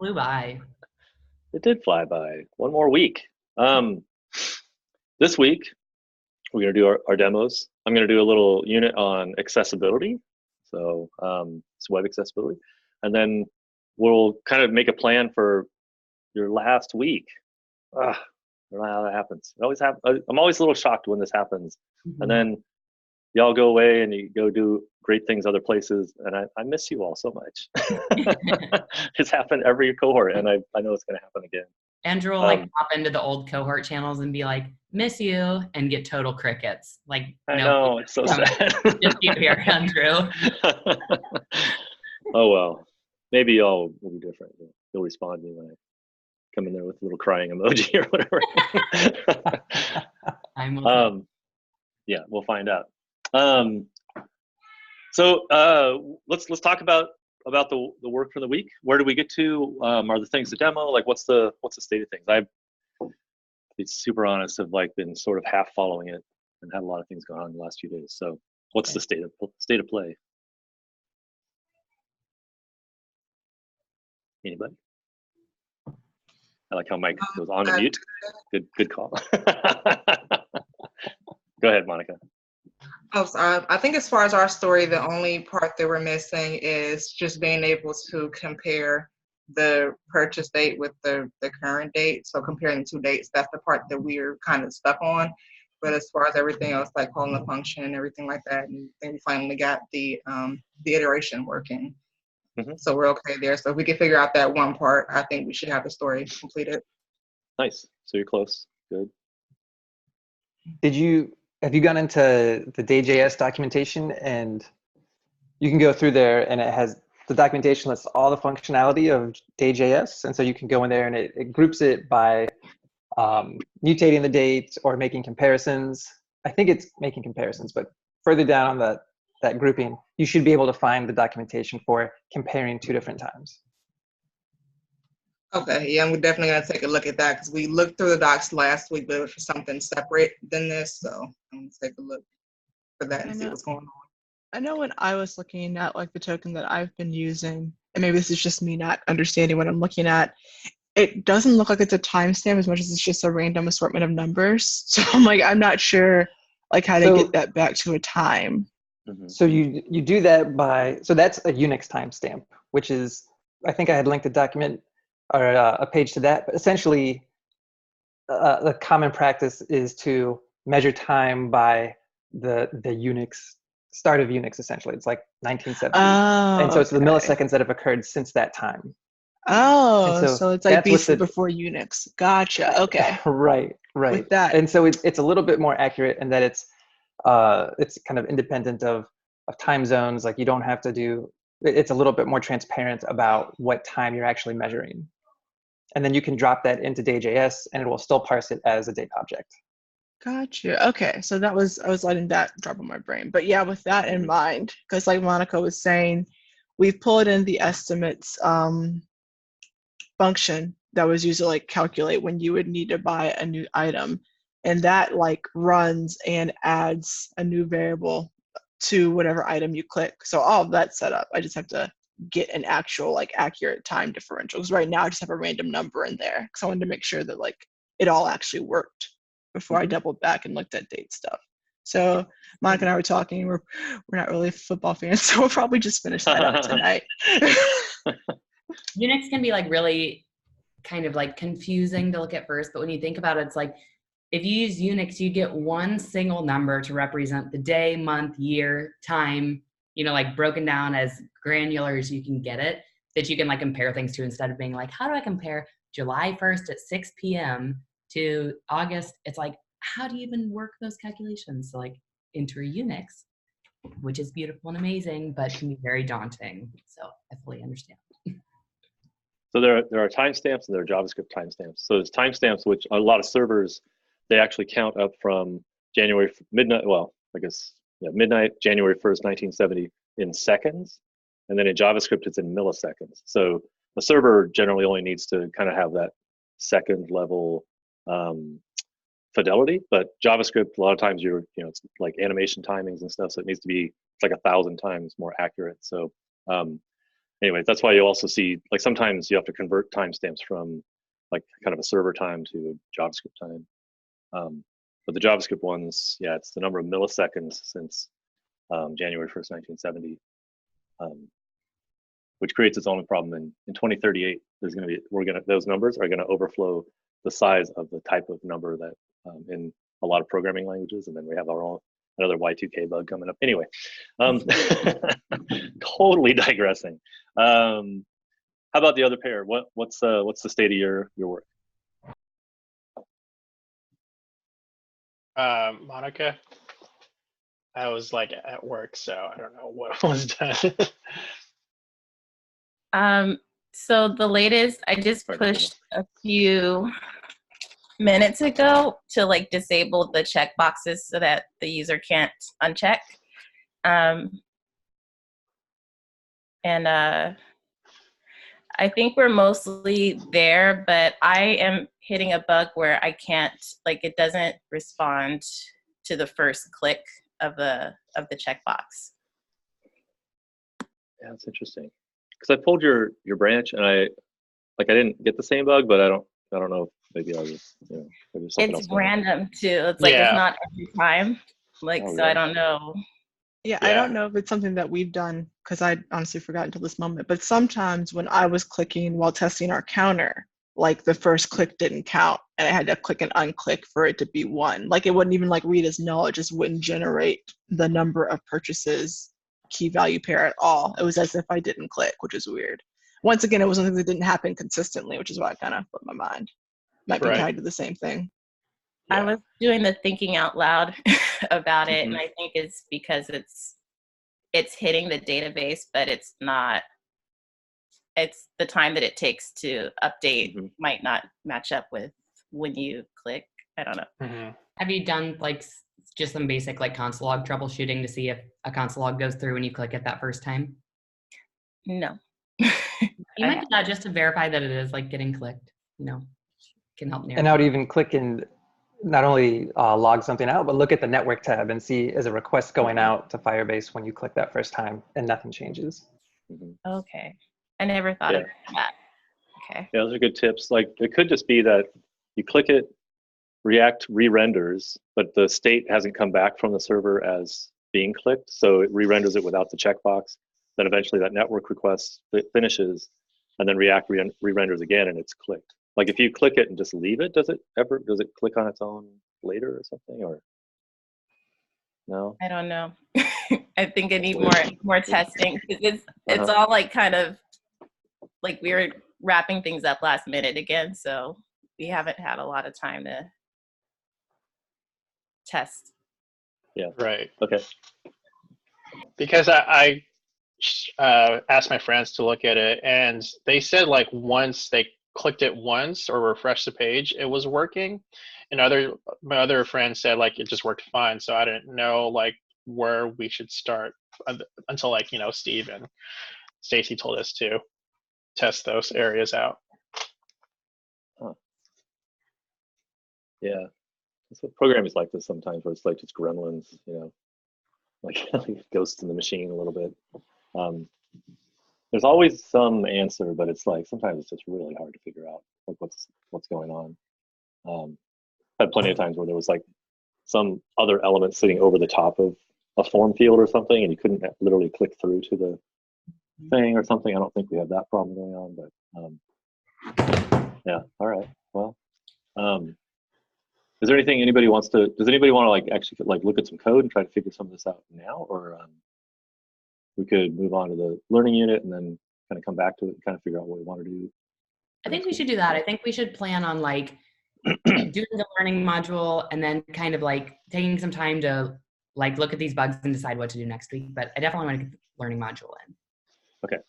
Flew by. It did fly by. One more week. This week, we're going to do our demos. I'm going to do a little unit on accessibility. So it's web accessibility. And then we'll kind of make a plan for your last week. I don't know how that happens. I'm always a little shocked when this happens. And then y'all go away and you go do great things other places. And I miss you all so much. It's happened every cohort. And I know it's going to happen again. Andrew will like pop into the old cohort channels and be like, miss you, and get total crickets. Like, I no, know, it's so sad. just you here, Andrew. Oh, well, maybe y'all will be different. You'll respond to me when I come in there with a little crying emoji or whatever. Yeah, we'll find out. So let's talk about the work for the week. Where do we get to? Are the things to demo? Like, what's the state of things? I've, to be super honest, have like been sort of half following it and had a lot of things going on in the last few days. So, what's the state of play? Anybody? I like how Mike goes on to mute. Good call. Go ahead, Monica. Oh, so I think as far as our story, the only part that we're missing is just being able to compare the purchase date with the current date. So comparing the two dates, that's the part that we're kind of stuck on. But as far as everything else, like calling the function and everything like that, and then we finally got the iteration working. So we're okay there. So if we can figure out that one part, I think we should have the story completed. Nice. So you're close. Good. Have you gone into the Day.js documentation? And you can go through there, and it has the documentation lists all the functionality of Day.js, and so you can go in there and it groups it by mutating the date or making comparisons. I think it's making comparisons, but further down on that grouping, you should be able to find the documentation for comparing two different times. Okay, yeah, we're definitely gonna take a look at that because we looked through the docs last week, but it was for something separate than this. So I'm gonna take a look for that and see what's going on. I know when I was looking at like the token that I've been using, and maybe this is just me not understanding what I'm looking at, it doesn't look like it's a timestamp as much as it's just a random assortment of numbers. So I'm not sure like how to get that back to a time. So you do that by, so that's a Unix timestamp, which is, I think I had linked a document or a page to that, but essentially the common practice is to measure time by the Unix, start of Unix, essentially. It's like 1970. And so it's the milliseconds that have occurred since that time. Oh, so it's like basically before Unix. Gotcha, okay. Right. With that. And so it's a little bit more accurate in that it's kind of independent of time zones. Like you don't have to do, it's a little bit more transparent about what time you're actually measuring. And then you can drop that into Day.js and it will still parse it as a date object. Gotcha. Okay. So I was letting that drop in my brain. But yeah, with that in mind, because like Monica was saying, we've pulled in the estimates function that was used to like calculate when you would need to buy a new item. And that like runs and adds a new variable to whatever item you click. So all of that's set up. I just have to get an actual like accurate time differential, because right now I just have a random number in there because I wanted to make sure that like it all actually worked before I doubled back and looked at date stuff. So Monica and I were talking, we're not really football fans, so we'll probably just finish that up tonight. Unix can be like really kind of like confusing to look at first, but when you think about it, it's like if you use Unix, you get one single number to represent the day, month, year, time, like broken down as granular as you can get it, that you can like compare things to instead of being like, how do I compare July 1st at 6 p.m. to August? It's like, how do you even work those calculations? So like enter Unix, which is beautiful and amazing, but can be very daunting. So I fully understand. So there are timestamps and there are JavaScript timestamps. So there's timestamps, which a lot of servers, they actually count up from midnight, January 1st, 1970 in seconds. And then in JavaScript, it's in milliseconds. So a server generally only needs to kind of have that second level fidelity, but JavaScript, a lot of times it's like animation timings and stuff. So it needs to be, it's like 1,000 times more accurate. So anyways, that's why you also see, like, sometimes you have to convert timestamps from like kind of a server time to a JavaScript time. But the JavaScript ones, yeah, it's the number of milliseconds since January 1st, 1970, which creates its own problem. In 2038, there's going to be, those numbers are going to overflow the size of the type of number that in a lot of programming languages, and then we have our own another Y2K bug coming up. Anyway, totally digressing. How about the other pair? What's the state of your work? Monica, I was like at work, so I don't know what was done. So the latest, I just pushed a few minutes ago to like disable the checkboxes so that the user can't uncheck. And I think we're mostly there, but I am hitting a bug where I can't, like, it doesn't respond to the first click of the checkbox. Yeah, that's interesting. Because I pulled your branch and I didn't get the same bug, but I don't know if maybe I was, maybe something else. It's random too. It's like, Yeah. it's not every time. Like, Oh, so really? I don't know. Yeah, I don't know if it's something that we've done because I honestly forgot until this moment. But sometimes when I was clicking while testing our counter, like the first click didn't count and I had to click and unclick for it to be 1. Like it wouldn't even like read as null. It just wouldn't generate the number of purchases key value pair at all. It was as if I didn't click, which is weird. Once again, it was something that didn't happen consistently, which is why I kind of put my mind. Might be tied to the same thing. I was doing the thinking out loud about it, Mm-hmm. and I think it's because it's hitting the database, but it's not. It's the time that it takes to update might not match up with when you click. I don't know. Mm-hmm. Have you done like just some basic like console log troubleshooting to see if a console log goes through when you click it that first time? No. You might do that just to verify that it is like getting clicked. Can help narrow. And I would even click and not only log something out, but look at the network tab and see is a request going out to Firebase when you click that first time and nothing changes. Okay. I never thought of that. Okay. Yeah, those are good tips. Like it could just be that you click it, React re-renders, but the state hasn't come back from the server as being clicked, so it re-renders it without the checkbox. Then eventually that network request finishes, and then React re-renders again and it's clicked. Like if you click it and just leave it, does it click on its own later or something, or no? I don't know. I think I need more testing because it's all like kind of like we were wrapping things up last minute again, so we haven't had a lot of time to test. Yeah. Right. Okay. Because I asked my friends to look at it, and they said like once they clicked it once or refreshed the page, it was working. And my other friend said like it just worked fine. So I didn't know like where we should start until like Steve and Stacy told us to test those areas out. Huh. Yeah. So programming is like this sometimes, where it's like just gremlins, like ghosts in the machine a little bit. There's always some answer, but it's like sometimes it's just really hard to figure out like what's going on. I've had plenty of times where there was like some other element sitting over the top of a form field or something, and you couldn't literally click through to the thing or something. I don't think we have that problem going on, but yeah. All right. Well, is there anything anybody wants to? Does anybody want to like actually like look at some code and try to figure some of this out now, or we could move on to the learning unit and then kind of come back to it and kind of figure out what we want to do? I think we should do that. I think we should plan on like doing the learning module and then kind of like taking some time to like look at these bugs and decide what to do next week. But I definitely want to get the learning module in. Okay. Is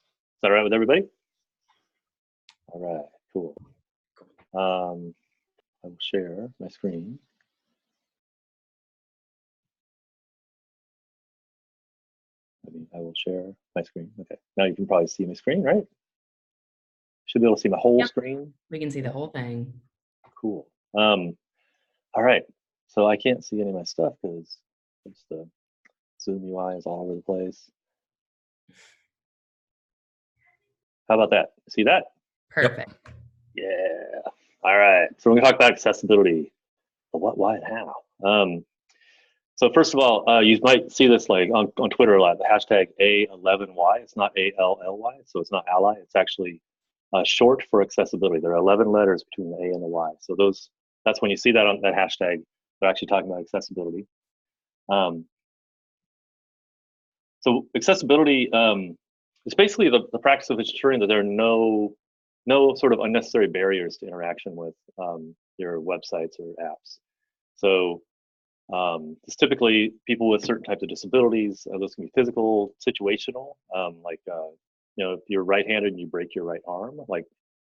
that all right with everybody? All right, cool. I will share my screen. I will share my screen. Okay, now you can probably see my screen, right? Should be able to see my whole screen. We can see the whole thing. Cool. All right, so I can't see any of my stuff because the Zoom UI is all over the place. How about that? See that? Perfect. Yeah. All right. So we're gonna talk about accessibility. What, why, and how. So first of all, you might see this like on Twitter a lot, the hashtag A11Y. It's not ALLY, so it's not ally. It's actually short for accessibility. There are 11 letters between the A and the Y. So that's when you see that on that hashtag, they're actually talking about accessibility. So accessibility is basically the practice of ensuring that there are no sort of unnecessary barriers to interaction with your websites or apps. So it's typically people with certain types of disabilities. Those can be physical, situational, like if you're right-handed and you break your right arm, like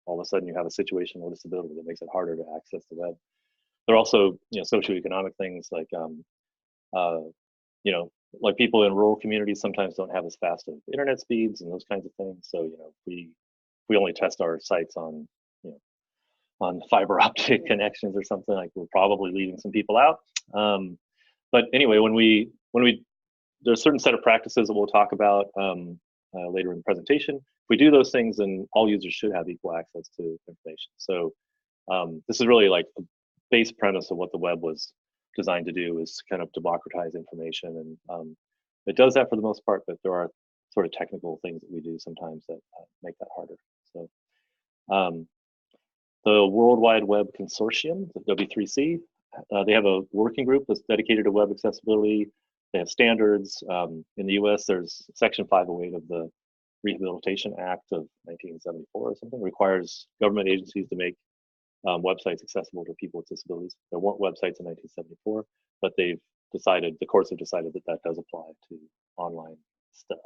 all of a sudden you have a situational disability that makes it harder to access the web. There are also socioeconomic things like like people in rural communities sometimes don't have as fast of internet speeds and those kinds of things. So we only test our sites on on fiber optic connections or something, like we're probably leaving some people out. But anyway, when we there's a certain set of practices that we'll talk about later in the presentation. If we do those things, then all users should have equal access to information. So this is really like a base premise of what the web was designed to do, is to kind of democratize information, and it does that for the most part, but there are sort of technical things that we do sometimes that make that harder. So the World Wide Web Consortium, the W3C, they have a working group that's dedicated to web accessibility. They have standards. In the US, there's Section 508 of the Rehabilitation Act of 1974 or something, requires government agencies to make websites accessible to people with disabilities. There weren't websites in 1974, but the courts have decided that that does apply to online stuff.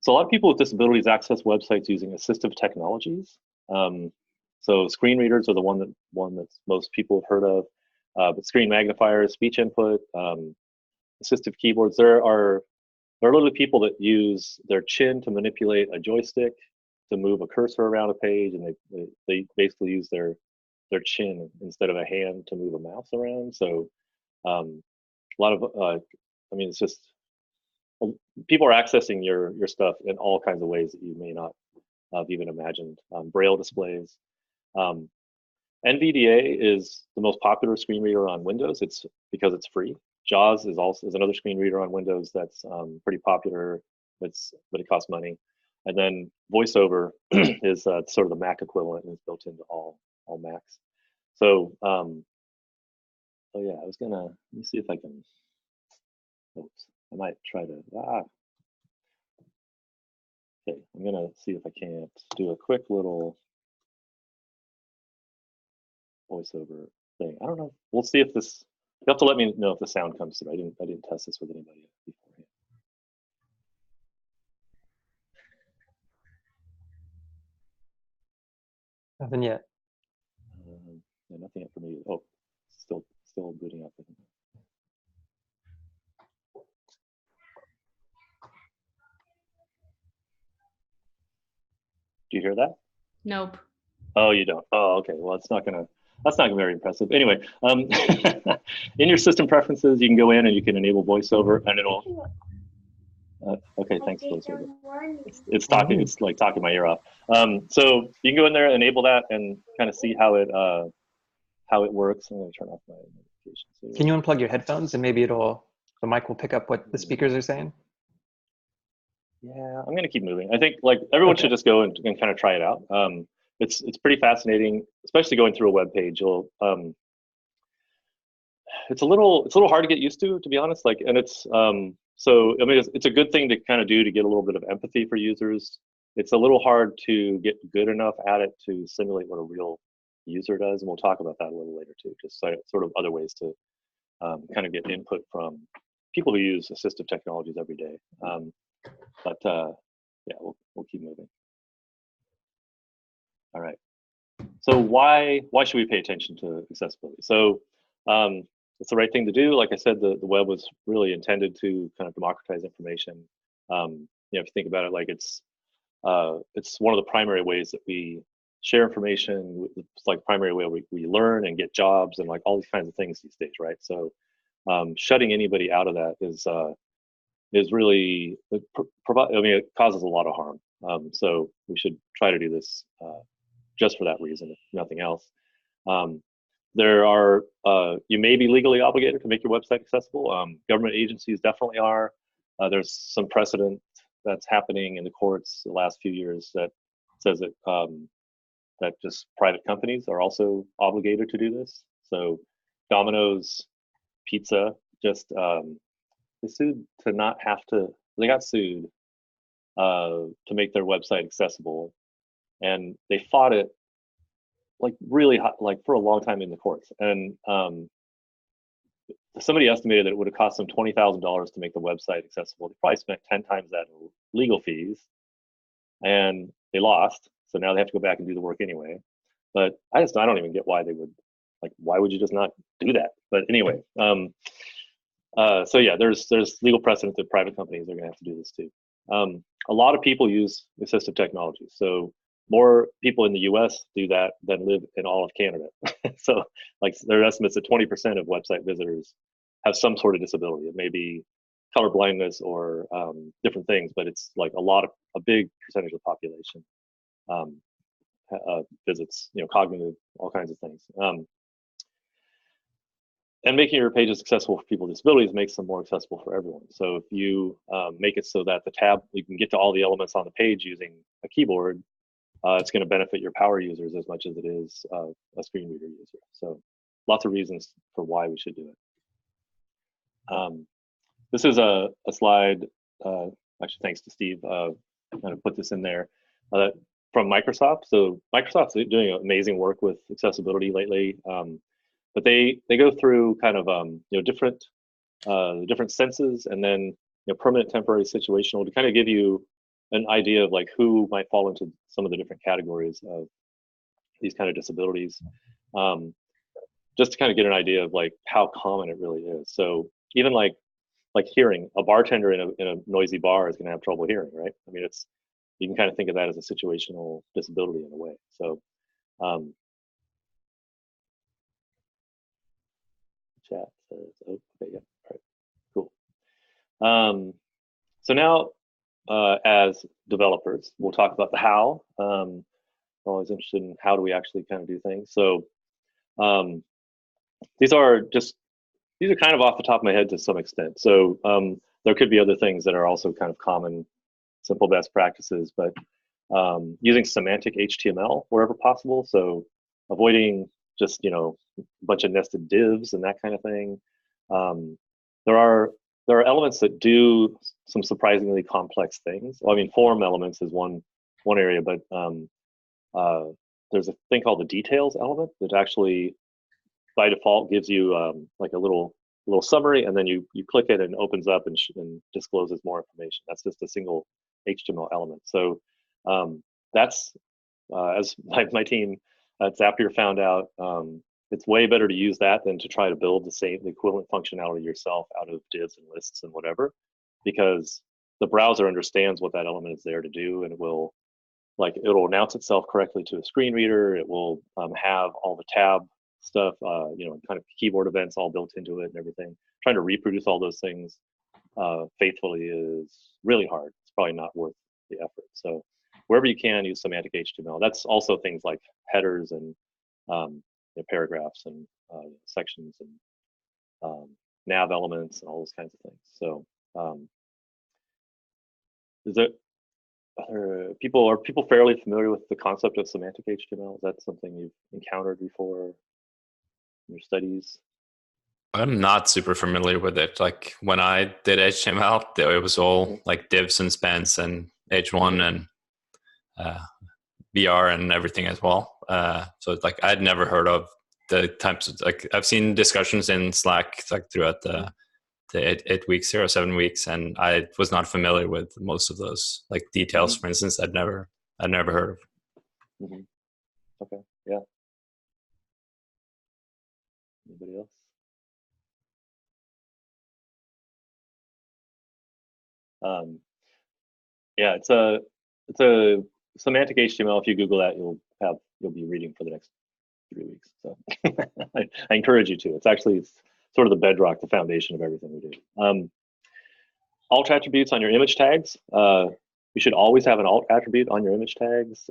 So a lot of people with disabilities access websites using assistive technologies. So screen readers are the one that most people have heard of, but screen magnifiers, speech input, assistive keyboards. There are literally people that use their chin to manipulate a joystick to move a cursor around a page, and they basically use their chin instead of a hand to move a mouse around. So a lot of it's just people are accessing your stuff in all kinds of ways that you may not have even imagined. Braille displays. NVDA is the most popular screen reader on Windows. It's because it's free. JAWS is another screen reader on Windows that's pretty popular. But it costs money. And then VoiceOver is sort of the Mac equivalent, and it's built into all Macs. So oh yeah, let me see if I can. Oops, I might try to. Okay, I'm gonna see if I can't do a quick little VoiceOver thing. I don't know. We'll see if this. You have to let me know if the sound comes through. I didn't test this with anybody beforehand. Nothing yet. Yeah, nothing yet for me. Oh, still booting up. Do you hear that? Nope. Oh, you don't. Oh, okay. Well, that's not gonna be very impressive. Anyway, in your system preferences, you can go in and you can enable VoiceOver, and it'll. Okay, thanks, VoiceOver. It's talking. It's like talking my ear off. So you can go in there, enable that, and kind of see how it works. I'm going to turn off my notifications. Can you unplug your headphones and maybe the mic will pick up what the speakers are saying? Yeah, I'm going to keep moving. I think like everyone should just go and kind of try it out. It's pretty fascinating, especially going through a web page. It's a little hard to get used to be honest. Like, and it's so I mean it's a good thing to kind of do to get a little bit of empathy for users. It's a little hard to get good enough at it to simulate what a real user does, and we'll talk about that a little later too. Just sort of other ways to kind of get input from people who use assistive technologies every day. But yeah, we'll keep moving. All right. So why should we pay attention to accessibility? So it's the right thing to do. Like I said, the web was really intended to kind of democratize information. If you think about it, like it's one of the primary ways that we share information. It's like primary way we learn and get jobs and like all these kinds of things these days, right? So shutting anybody out of that is is really I mean, it causes a lot of harm. So we should try to do this just for that reason, if nothing else. There are you may be legally obligated to make your website accessible. Government agencies definitely are. There's some precedent that's happening in the courts the last few years that says that that just private companies are also obligated to do this. So Domino's Pizza just they sued to not have to. They got sued to make their website accessible, and they fought it like really hot, like for a long time in the courts. And somebody estimated that it would have cost them $20,000 to make the website accessible. They probably spent 10 times that in legal fees, and they lost. So now they have to go back and do the work anyway. But I don't even get why they would, like, why would you just not do that? But anyway, so yeah, there's legal precedent that private companies are going to have to do this too. A lot of people use assistive technologies. So more people in the US do that than live in all of Canada. So like there are estimates that 20% of website visitors have some sort of disability. It may be color blindness or different things, but it's like a big percentage of the population visits, cognitive, all kinds of things. And making your pages accessible for people with disabilities makes them more accessible for everyone. So if you make it so that the tab, you can get to all the elements on the page using a keyboard, it's going to benefit your power users as much as it is a screen reader user. So lots of reasons for why we should do it. This is a slide, actually thanks to Steve, kind of put this in there, from Microsoft. So Microsoft's doing amazing work with accessibility lately. But they go through kind of different senses, and then permanent, temporary, situational, to kind of give you an idea of like who might fall into some of the different categories of these kind of disabilities, just to kind of get an idea of like how common it really is. So even like hearing, a bartender in a noisy bar is going to have trouble hearing, right? I mean, you can kind of think of that as a situational disability in a way. So chat says, oh, okay, yeah, all right, cool. So now, as developers, we'll talk about the how. We're always interested in how do we actually kind of do things. So these are kind of off the top of my head to some extent. So there could be other things that are also kind of common, simple best practices, but using semantic HTML wherever possible. So avoiding just a bunch of nested divs and that kind of thing. There are elements that do some surprisingly complex things. Well, I mean, form elements is one area, but there's a thing called the details element that actually by default gives you like a little summary, and then you click it and it opens up and discloses more information. That's just a single HTML element. So that's as my team at Zapier found out, it's way better to use that than to try to build the equivalent functionality yourself out of divs and lists and whatever, because the browser understands what that element is there to do, and it'll announce itself correctly to a screen reader. It will have all the tab stuff, kind of keyboard events all built into it and everything. Trying to reproduce all those things faithfully is really hard. It's probably not worth the effort. So wherever you can, use semantic HTML. That's also things like headers and paragraphs and sections and nav elements and all those kinds of things. So are people fairly familiar with the concept of semantic HTML? Is that something you've encountered before in your studies? I'm not super familiar with it. Like when I did HTML, it was all like divs and spans and H1 and BR and everything as well. So it's like I'd never heard of the types of, like, I've seen discussions in Slack like throughout the 8 weeks here or 7 weeks, and I was not familiar with most of those like details. For instance, I'd never heard of. Okay, yeah. Anybody else? Yeah, it's a semantic HTML. If you Google that, you'll be reading for the next 3 weeks. So I encourage you to. It's sort of the bedrock, the foundation of everything we do. alt attributes on your image tags. You should always have an alt attribute on your image tags.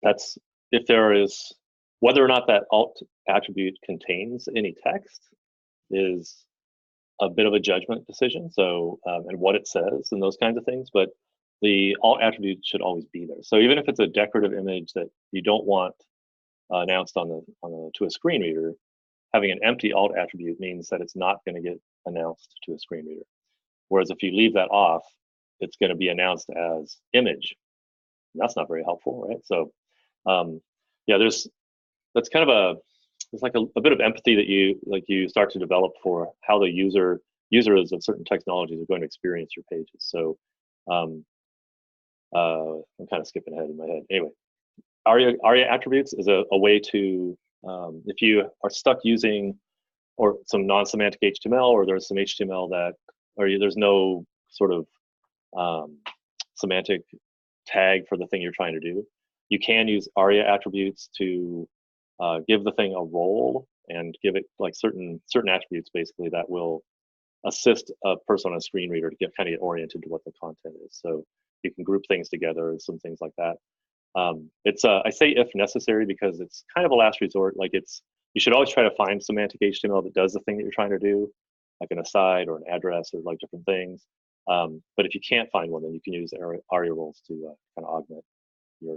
That's if there is, whether or not that alt attribute contains any text is a bit of a judgment decision. So, and what it says and those kinds of things, but the alt attribute should always be there. So even if it's a decorative image that you don't want announced on the to a screen reader, having an empty alt attribute means that it's not going to get announced to a screen reader. Whereas if you leave that off, it's going to be announced as image. And that's not very helpful, right? So, yeah, that's kind of there's like a bit of empathy that you start to develop for how the users of certain technologies are going to experience your pages. So, I'm kind of skipping ahead in my head. Anyway, ARIA attributes is a way to, if you are stuck using or some non-semantic HTML, or there's some HTML that, or there's no sort of semantic tag for the thing you're trying to do, you can use ARIA attributes to give the thing a role and give it like certain attributes basically that will assist a person on a screen reader to kind of get oriented to what the content is. So you can group things together and some things like that. It's I say if necessary because it's kind of a last resort. Like you should always try to find semantic HTML that does the thing that you're trying to do, like an aside or an address or like different things. But if you can't find one, then you can use ARIA roles to kind of augment your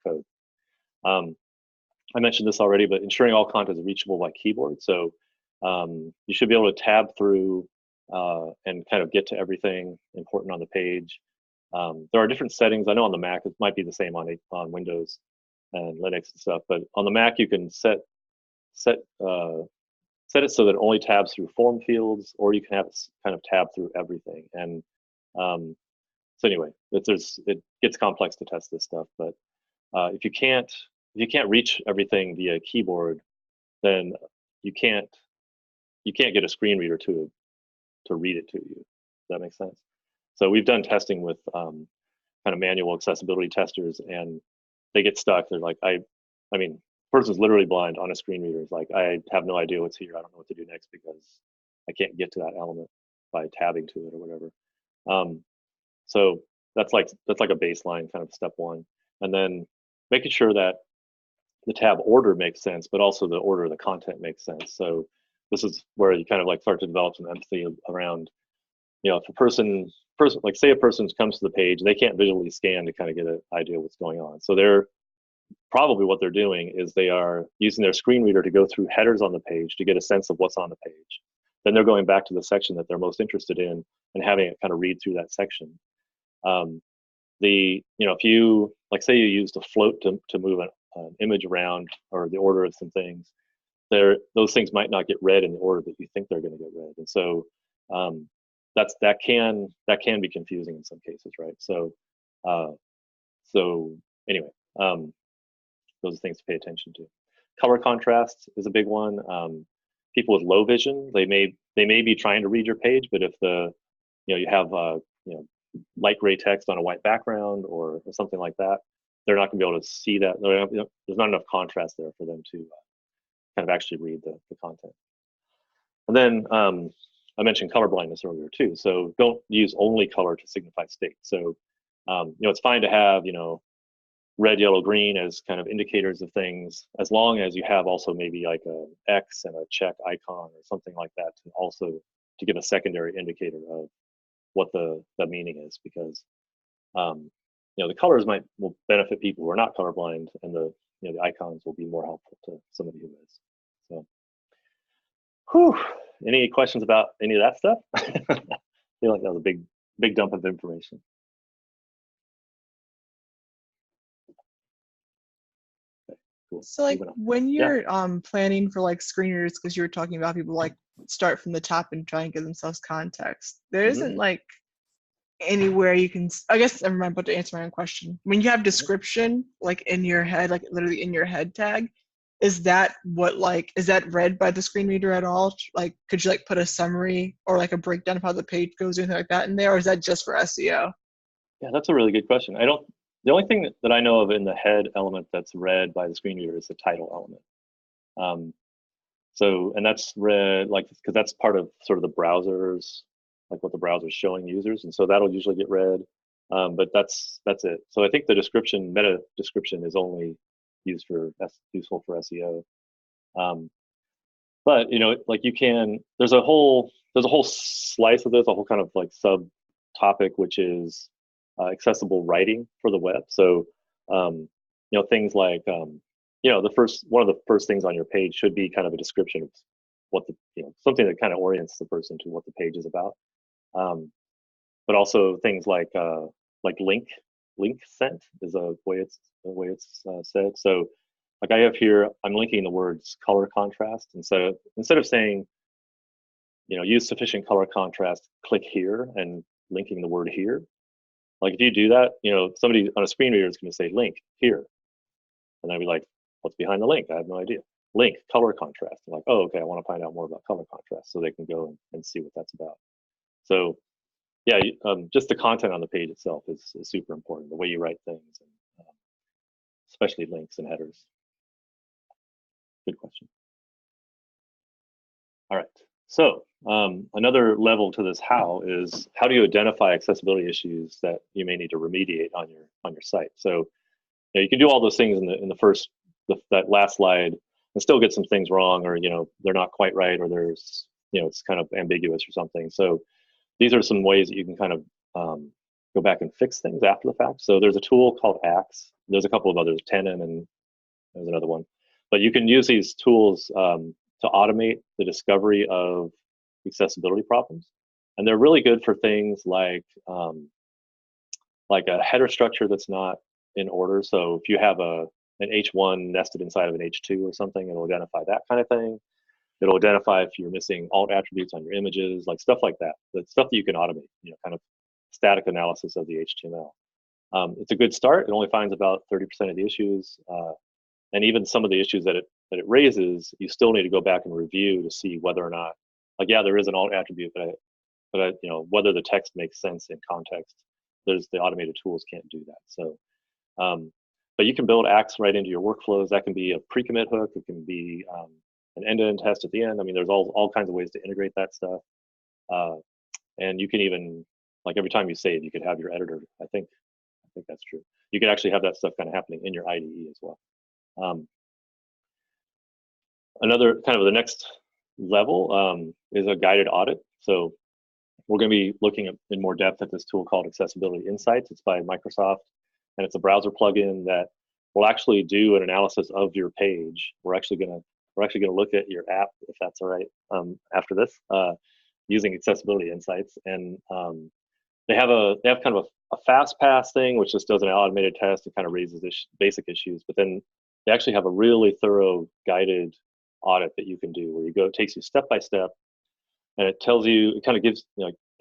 code. I mentioned this already, but ensuring all content is reachable by keyboard. So you should be able to tab through and kind of get to everything important on the page. There are different settings. I know on the Mac it might be the same on Windows and Linux and stuff, but on the Mac you can set it so that it only tabs through form fields, or you can have it kind of tab through everything. And so anyway, it gets complex to test this stuff. But if you can't reach everything via keyboard, then you can't get a screen reader to read it to you. Does that make sense? So we've done testing with kind of manual accessibility testers, and they get stuck. They're like, I mean, person's literally blind on a screen reader. It's like, I have no idea what's here. I don't know what to do next because I can't get to that element by tabbing to it or whatever. So that's like a baseline kind of step one, and then making sure that the tab order makes sense, but also the order of the content makes sense. So this is where you kind of like start to develop some empathy around, if a person, like say a person comes to the page, they can't visually scan to kind of get an idea of what's going on. So they're probably, what they're doing is they are using their screen reader to go through headers on the page to get a sense of what's on the page. Then they're going back to the section that they're most interested in and having it kind of read through that section. If you, like say you used a float to move an image around, or the order of some things, those things might not get read in the order that you think they're going to get read. And so that can be confusing in some cases, right? So anyway, those are things to pay attention to. Color contrast is a big one. People with low vision, they may be trying to read your page, but if you have light gray text on a white background or something like that, they're not going to be able to see that. There's not enough contrast there for them to kind of actually read the content. And then I mentioned color blindness earlier too. So don't use only color to signify state. So it's fine to have red, yellow, green as kind of indicators of things, as long as you have also maybe like a X and a check icon or something like that to give a secondary indicator of what the meaning is, because the colors will benefit people who are not colorblind, and the icons will be more helpful to somebody who is. So, whew. Any questions about any of that stuff? I feel like that was a big dump of information. Okay, cool. So like when you're planning for like screen readers, because you were talking about people like start from the top and try and give themselves context, there isn't like anywhere you can, I guess I'm about to answer my own question. When you have description like in your head, like literally in your head tag, is that read by the screen reader at all? Like, could you like put a summary or like a breakdown of how the page goes or anything like that in there, or is that just for SEO? Yeah, that's a really good question. The only thing that I know of in the head element that's read by the screen reader is the title element. And that's read because that's part of sort of the browser's like what the browser is showing users, and so that'll usually get read. But that's it. So I think the description, meta description, is only useful for SEO. But like you can, there's a whole slice of this, a whole kind of like subtopic, which is accessible writing for the web. So things like one of the first things on your page should be kind of a description of what the something that kind of orients the person to what the page is about. But also things like link sent is a way it's said. So like I have here, I'm linking the words color contrast instead of saying use sufficient color contrast, click here, and linking the word here. Like if you do that, somebody on a screen reader is going to say link here, and I'd be like, what's behind the link? I have no idea. Link color contrast. I'm like, oh, okay, I want to find out more about color contrast, so they can go and see what that's about. So yeah, just the content on the page itself is super important. The way you write things, and especially links and headers. Good question. All right. So another level to this how is, how do you identify accessibility issues that you may need to remediate on your site? So you can do all those things in the first that last slide and still get some things wrong, or they're not quite right, or there's it's kind of ambiguous or something. So these are some ways that you can kind of go back and fix things after the fact. So there's a tool called Axe. There's a couple of others, Tenon, and there's another one. But you can use these tools to automate the discovery of accessibility problems, and they're really good for things like a header structure that's not in order. So if you have an H1 nested inside of an H2 or something, it'll identify that kind of thing. It'll identify if you're missing alt attributes on your images, like stuff like that. That's stuff that you can automate, kind of static analysis of the HTML. It's a good start. It only finds about 30% of the issues. And even some of the issues that it raises, you still need to go back and review to see whether or not, like, yeah, there is an alt attribute, but whether the text makes sense in context. The automated tools can't do that. So, but you can build Axe right into your workflows. That can be a pre-commit hook. It can be an end-to-end test at the end. I mean, there's all kinds of ways to integrate that stuff. And you can even, like, every time you save, you could have your editor. I think that's true. You could actually have that stuff kind of happening in your IDE as well. Another kind of the next level is a guided audit. So we're going to be looking in more depth at this tool called Accessibility Insights. It's by Microsoft, and it's a browser plugin that will actually do an analysis of your page. We're actually going to look at your app, if that's all right, after this, using Accessibility Insights. And they have kind of a fast pass thing, which just does an automated test and kind of raises basic issues. But then they actually have a really thorough guided audit that you can do, where you go, it takes you step by step, and it tells you, it kind of gives,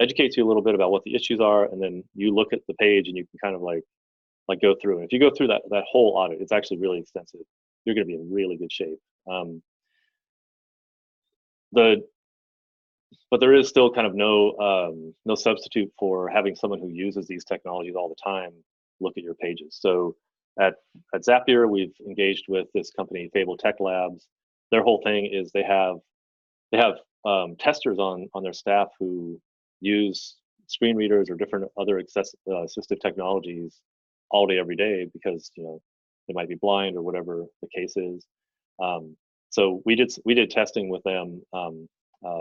educates you a little bit about what the issues are, and then you look at the page and you can kind of like go through. And if you go through that whole audit, it's actually really extensive. You're going to be in really good shape. But there is still kind of no substitute for having someone who uses these technologies all the time look at your pages. So at Zapier, we've engaged with this company, Fable Tech Labs. Their whole thing is they have testers on their staff who use screen readers or different other assistive technologies all day, every day, because they might be blind or whatever the case is. So we did testing with them.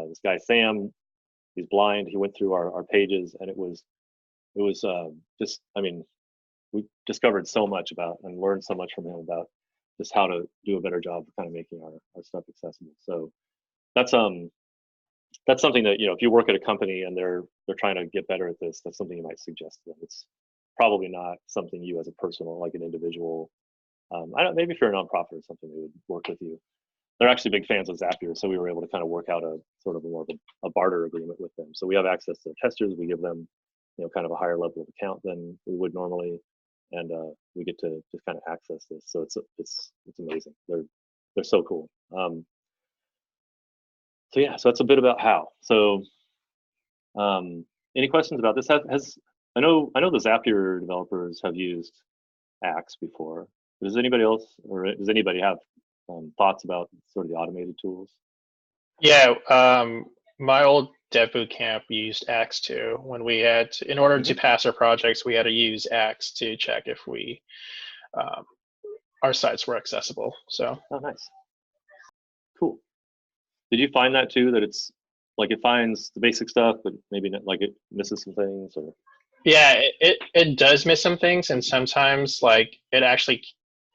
This guy Sam, he's blind. He went through our pages, and it was just, I mean, we discovered so much about and learned so much from him about just how to do a better job of kind of making our stuff accessible. So that's something that, if you work at a company and they're trying to get better at this, that's something you might suggest to them. It's probably not something you as a personal, like an individual, maybe if you're a nonprofit or something, they would work with you. They're actually big fans of Zapier, so we were able to kind of work out a sort of more of a barter agreement with them. So we have access to their testers. We give them, kind of a higher level of account than we would normally, and we get to just kind of access this. So it's amazing. They're so cool. So yeah, so that's a bit about how. So any questions about this? I know the Zapier developers have used Axe before. Does anybody else, or does anybody have thoughts about sort of the automated tools? Yeah, my old Dev Bootcamp used Axe too. When we had, in order to pass our projects, we had to use Axe to check if we our sites were accessible. So. Oh, nice. Cool. Did you find that too? That it's like it finds the basic stuff, but maybe not, like it misses some things, or? Yeah, it does miss some things, and sometimes like it actually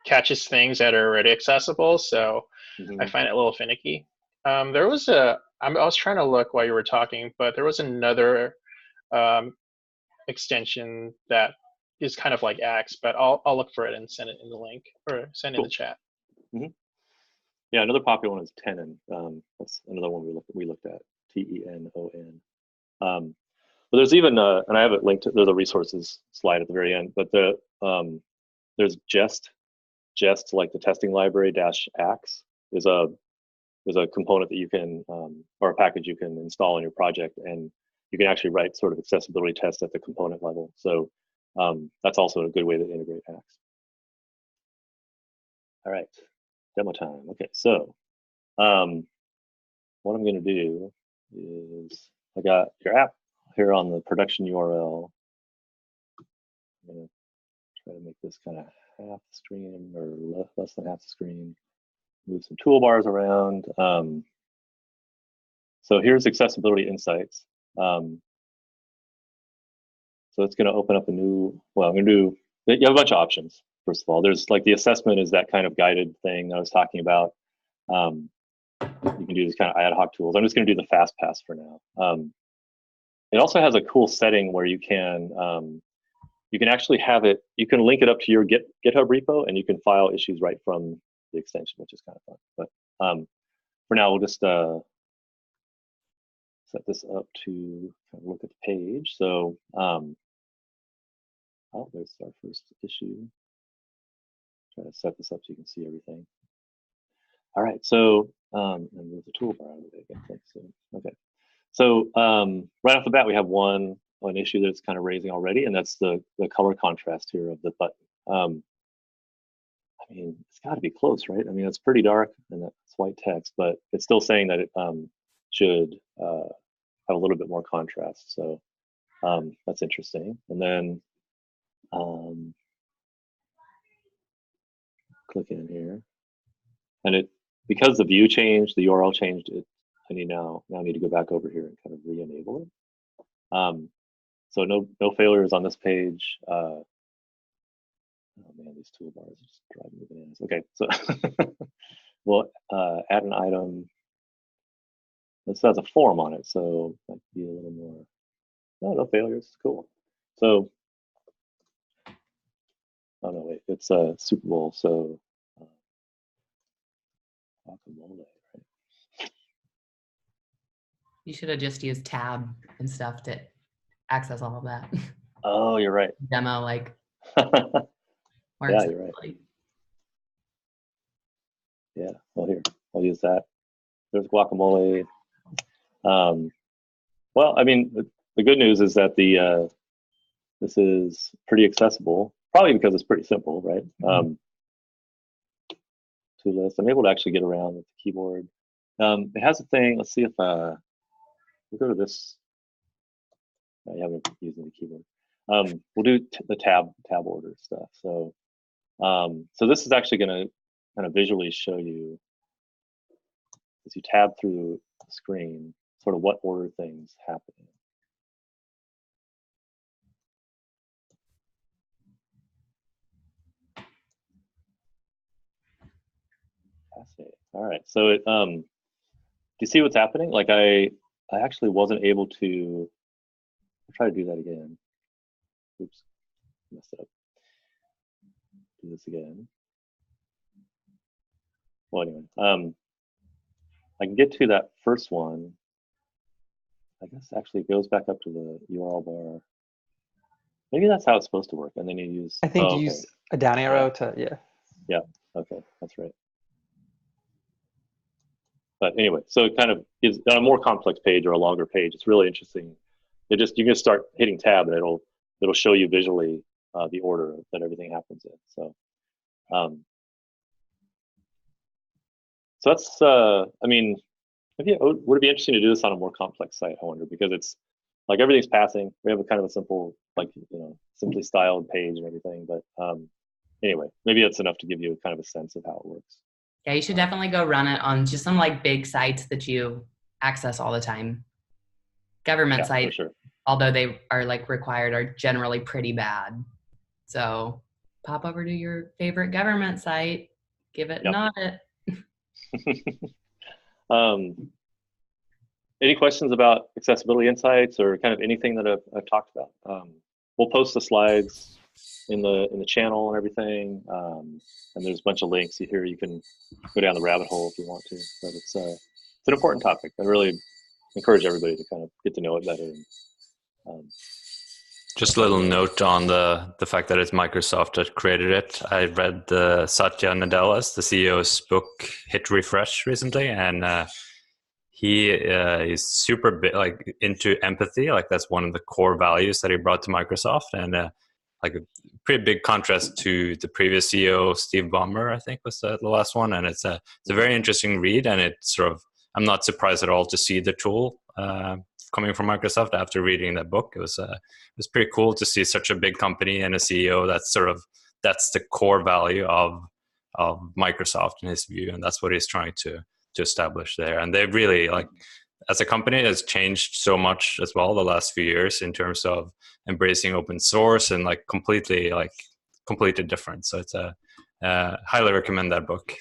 catches things that are already accessible. So I find it a little finicky. There was I was trying to look while you were talking, but there was another extension that is kind of like Axe, but I'll look for it and send it in the link or send in the chat. Yeah, another popular one is Tenon. That's another one we looked at. TENON. But there's even and I have it linked to, there's a resources slide at the very end. But there's Jest like the testing library -Axe is a component that you can or a package you can install in your project, and you can actually write sort of accessibility tests at the component level. So that's also a good way to integrate Axe. All right, demo time. Okay, so what I'm going to do is I got your app here on the production URL. I'm going to try to make this kind of half the screen or less than half the screen. Move some toolbars around. So here's accessibility insights. So it's going to open up a new, well, I'm going to do, you have a bunch of options. First of all, there's like the assessment is that kind of guided thing that I was talking about. You can do these kind of ad hoc tools. I'm just going to do the fast pass for now. It also has a cool setting where you can actually have it, you can link it up to your GitHub repo, and you can file issues right from the extension, which is kind of fun. But for now, we'll just set this up to kind of look at the page. So, oh, there's our first issue. Try to set this up so you can see everything. All right, so and move the toolbar out of the way again. Thanks. Okay, so right off the bat, we have one issue that's kind of raising already, and that's the color contrast here of the button. I mean, it's got to be close, right? I mean, it's pretty dark and that's white text, but it's still saying that it should have a little bit more contrast. So that's interesting. And then click in here, and because the view changed, the URL changed, I now need to go back over here and kind of re-enable it. So no failures on this page. Oh man, these toolbars are just driving me bananas. Okay, so we'll add an item. This has a form on it, so it might be a little more. No failures. Cool. So, oh no, wait, it's a Super Bowl, so guacamole, right? You should have just used tab and stuff to access all of that. Oh, you're right. Demo like. Yeah, you're right. Yeah, well, here, I'll use that. There's guacamole. Well, I mean, the good news is that this is pretty accessible, probably because it's pretty simple, right? To list, I'm able to actually get around with the keyboard. It has a thing. Let's see if we'll go to this. I haven't used the keyboard. We'll do the tab order stuff. So, so this is actually going to kind of visually show you as you tab through the screen, sort of what order things happen in. Fascinating. All right, so it do you see what's happening? Like I actually wasn't able to. I'll try to do that again. Oops, messed it up. Do this again. Well, anyway, I can get to that first one. I guess actually it goes back up to the URL bar. Maybe that's how it's supposed to work. And then you use. I think you use a down arrow to, yeah. Yeah, okay, that's right. But anyway, so it kind of is on a more complex page or a longer page. It's really interesting. You can just start hitting tab and it'll show you visually the order that everything happens in. So, so that's I mean, Would it be interesting to do this on a more complex site? I wonder, because it's like everything's passing. We have a kind of a simple, like, simply styled page and everything. But anyway, maybe that's enough to give you kind of a sense of how it works. Yeah, you should definitely go run it on just some like big sites that you access all the time. Government sites, for sure. although they are like required, are generally pretty bad. So pop over to your favorite government site, give it an audit. Any questions about accessibility insights or kind of anything that I've talked about? We'll post the slides in the channel and everything, and there's a bunch of links here. You can go down the rabbit hole if you want to, but it's an important topic. I really encourage everybody to kind of get to know it better. Just a little note on the fact that it's Microsoft that created it. I read Satya Nadella's, the CEO's book, Hit Refresh recently, and he is super big, like, into empathy. Like, that's one of the core values that he brought to Microsoft, and like a pretty big contrast to the previous CEO, Steve Ballmer, I think was the last one. And it's a very interesting read, and it's sort of, I'm not surprised at all to see the tool coming from Microsoft after reading that book. It was pretty cool to see such a big company and a CEO that's the core value of Microsoft in his view, and that's what he's trying to establish there. And they really, like, as a company, has changed so much as well the last few years in terms of embracing open source and like completely different. So it's highly recommend that book.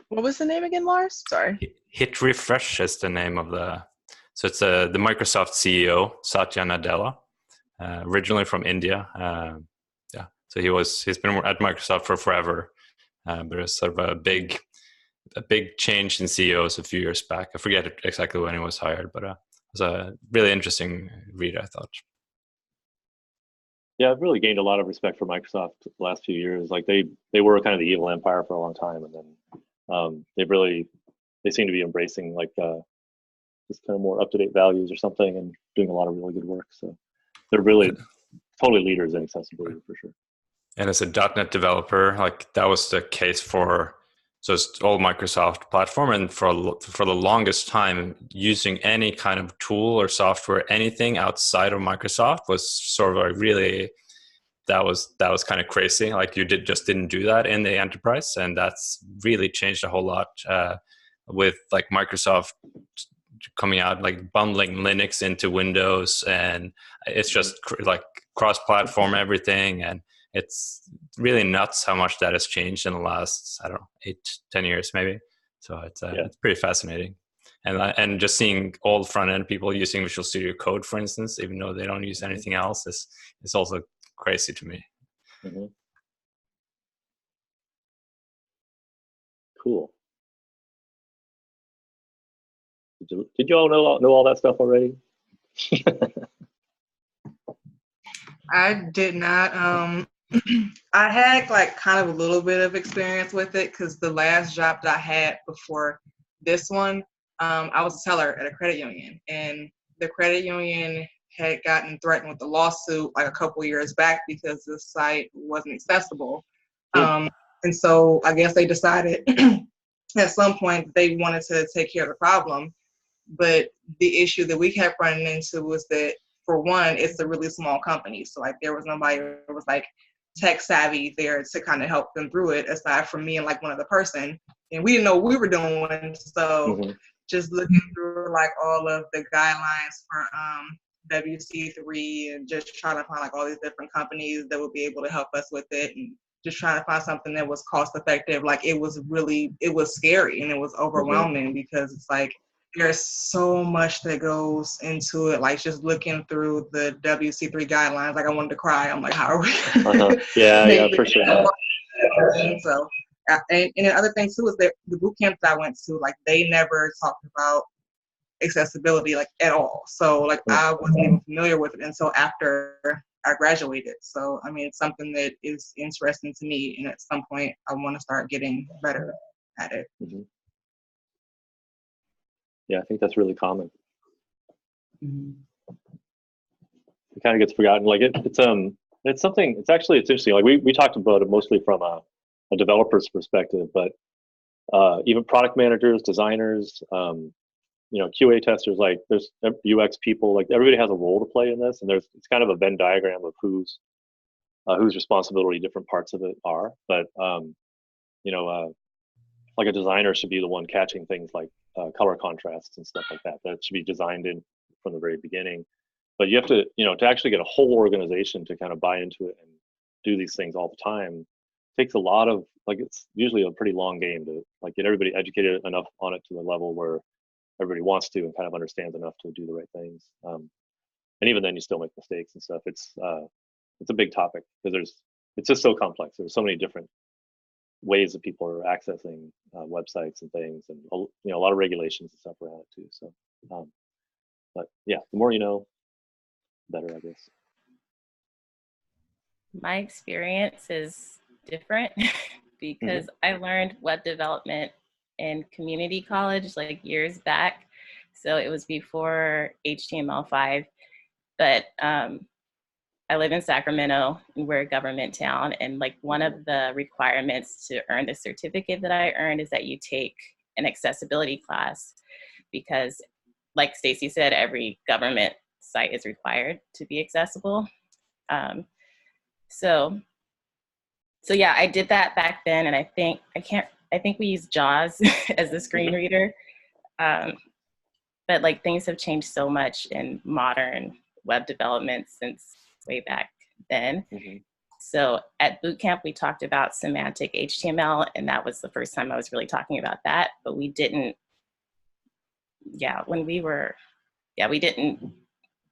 What was the name again, Lars? Sorry. Hit Refresh is the name of so it's the Microsoft CEO, Satya Nadella, originally from India. So he's been at Microsoft for forever, but it's sort of a big change in CEOs a few years back. I forget exactly when he was hired, but it was a really interesting read, I thought. Yeah, I've really gained a lot of respect for Microsoft the last few years. Like they were kind of the evil empire for a long time, and then they seem to be embracing like this kind of more up-to-date values or something, and doing a lot of really good work. So they're really totally leaders in accessibility for sure. And as a .NET developer, like, that was the case so it's all Microsoft platform, and for the longest time, using any kind of tool or software, anything outside of Microsoft was sort of like really, that was kind of crazy. Like, you didn't do that in the enterprise, and that's really changed a whole lot with like Microsoft coming out, like bundling Linux into Windows, and it's just like cross-platform everything, and it's really nuts how much that has changed in the last, I don't know, 8-10 years maybe. So it's pretty fascinating, and just seeing all front-end people using Visual Studio Code, for instance, even though they don't use anything else, is also crazy to me. Mm-hmm. Cool. Did you all know all that stuff already? I did not. I had like kind of a little bit of experience with it because the last job that I had before this one, I was a teller at a credit union, and the credit union had gotten threatened with a lawsuit like a couple years back because the site wasn't accessible. And so I guess they decided at some point they wanted to take care of the problem. But the issue that we kept running into was that, for one, it's a really small company. So like there was nobody who was like tech savvy there to kind of help them through it, aside from me and like one other person. And we didn't know what we were doing. So just looking through like all of the guidelines for WC3 and just trying to find like all these different companies that would be able to help us with it, and just trying to find something that was cost effective. Like it was scary and it was overwhelming because it's like, there's so much that goes into it. Like just looking through the WC3 guidelines, like I wanted to cry. I'm like, how are we? Yeah, for sure. So, and the other thing too is that the boot camps I went to, like they never talked about accessibility like at all. So like I wasn't even familiar with it until after I graduated. So I mean, it's something that is interesting to me, and at some point I want to start getting better at it. Yeah, I think that's really common. It kind of gets forgotten. Like it's something. It's interesting. Like we talked about it mostly from a developer's perspective, but even product managers, designers, you know, QA testers, like there's UX people, like everybody has a role to play in this, and it's kind of a Venn diagram of whose responsibility different parts of it are. But you know, like a designer should be the one catching things like color contrasts and stuff like that. That should be designed in from the very beginning. But you have to, you know, to actually get a whole organization to kind of buy into it and do these things all the time takes a lot of, like, it's usually a pretty long game to like get everybody educated enough on it to the level where everybody wants to and kind of understands enough to do the right things. And even then you still make mistakes and stuff. It's a big topic because it's just so complex. There's so many different ways that people are accessing websites and things, and you know, a lot of regulations and stuff around it too. So, but yeah, the more you know, the better, I guess. My experience is different because I learned web development in community college like years back. So it was before HTML5, but I live in Sacramento and we're a government town. And like one of the requirements to earn the certificate that I earned is that you take an accessibility class, because like Stacy said, every government site is required to be accessible. So yeah, I did that back then, and I think we use JAWS as the screen reader. But like things have changed so much in modern web development since way back then. So at boot camp, we talked about Semantic HTML, and that was the first time I was really talking about that, but we didn't, we didn't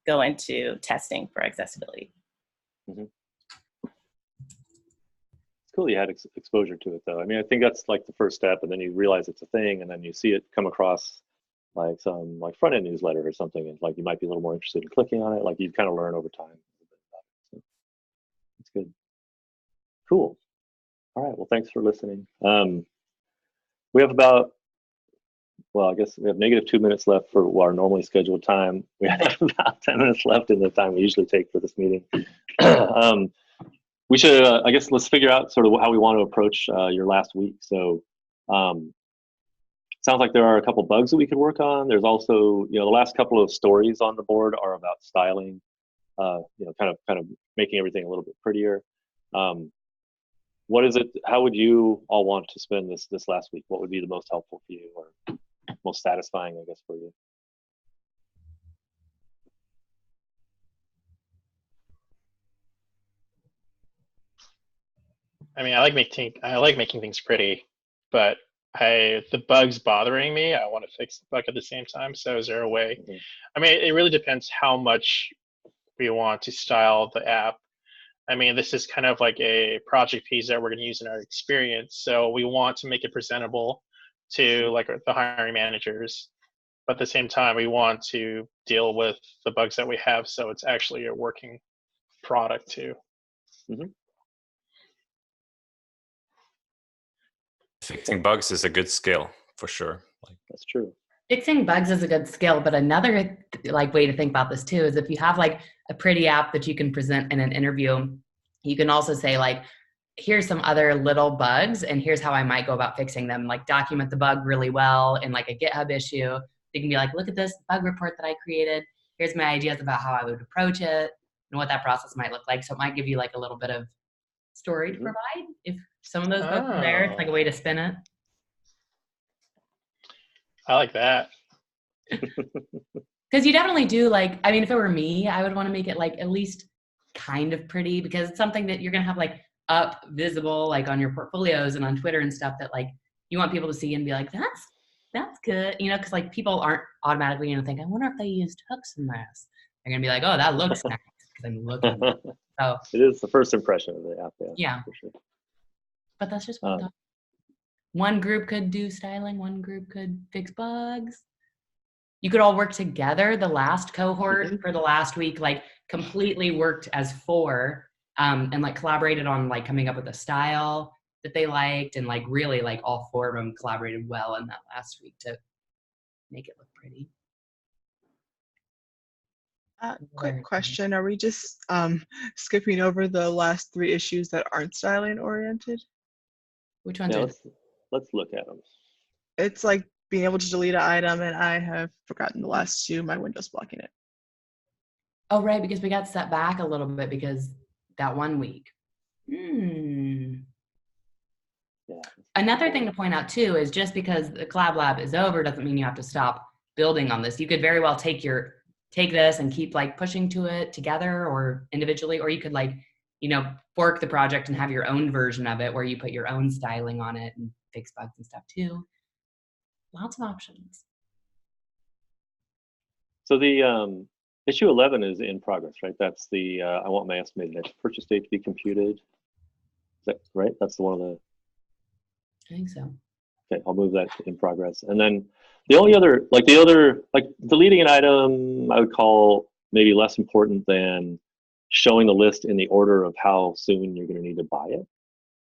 go into testing for accessibility. Cool, you had exposure to it though. I mean, I think that's like the first step, and then you realize it's a thing, and then you see it come across like some like front end newsletter or something, and like you might be a little more interested in clicking on it. Like you kind of learn over time. So it's good. Cool. All right. Well, thanks for listening. We have about, well, I guess we have -2 minutes left for our normally scheduled time. We have about 10 minutes left in the time we usually take for this meeting. We should, I guess, let's figure out sort of how we want to approach your last week. So, sounds like there are a couple bugs that we could work on. There's also, you know, the last couple of stories on the board are about styling, you know, kind of making everything a little bit prettier. What is it? How would you all want to spend this last week? What would be the most helpful for you, or most satisfying, I guess, for you? I mean, I like making things pretty, but the bug's bothering me. I want to fix the bug at the same time. So is there a way? I mean, it really depends how much we want to style the app. I mean, this is kind of like a project piece that we're going to use in our experience. So we want to make it presentable to like the hiring managers, but at the same time, we want to deal with the bugs that we have, so it's actually a working product too. Fixing bugs is a good skill for sure. Like, that's true. Fixing bugs is a good skill, but another like way to think about this too is if you have like a pretty app that you can present in an interview, you can also say like, here's some other little bugs and here's how I might go about fixing them. Like document the bug really well in like a GitHub issue. You can be like, look at this bug report that I created. Here's my ideas about how I would approach it and what that process might look like. So it might give you like a little bit of story to provide. If some of those bugs are there, it's like a way to spin it. I like that. Because you definitely do like, I mean, if it were me, I would want to make it like at least kind of pretty, because it's something that you're going to have like up visible, like on your portfolios and on Twitter and stuff that like you want people to see and be like, that's good. You know, because like people aren't automatically going to think, I wonder if they used hooks in this. They're going to be like, oh, that looks nice because I'm looking at it. So it is the first impression of the app. Yeah. For sure. But that's just one thought. One group could do styling, one group could fix bugs. You could all work together. The last cohort for the last week, like completely worked as 4 and like collaborated on like coming up with a style that they liked, and like really like all 4 of them collaborated well in that last week to make it look pretty. Quick question. Are we just skipping over the last 3 issues that aren't styling oriented? Which ones? Yeah, let's look at them. It's like being able to delete an item, and I have forgotten the last two. My window's blocking it. Oh, right, because we got set back a little bit because that 1 week. Yeah. Another thing to point out too is just because the Collab Lab is over doesn't mean you have to stop building on this. You could very well take this and keep like pushing to it together or individually, or you could like, fork the project and have your own version of it where you put your own styling on it and fix bugs and stuff too. Lots of options. So the issue 11 is in progress, right? That's the I want my estimated next purchase date to be computed. Is that right? That's the one of the. I think so. Okay, I'll move that to in progress. And then the only other, like deleting an item, I would call maybe less important than showing the list in the order of how soon you're going to need to buy it.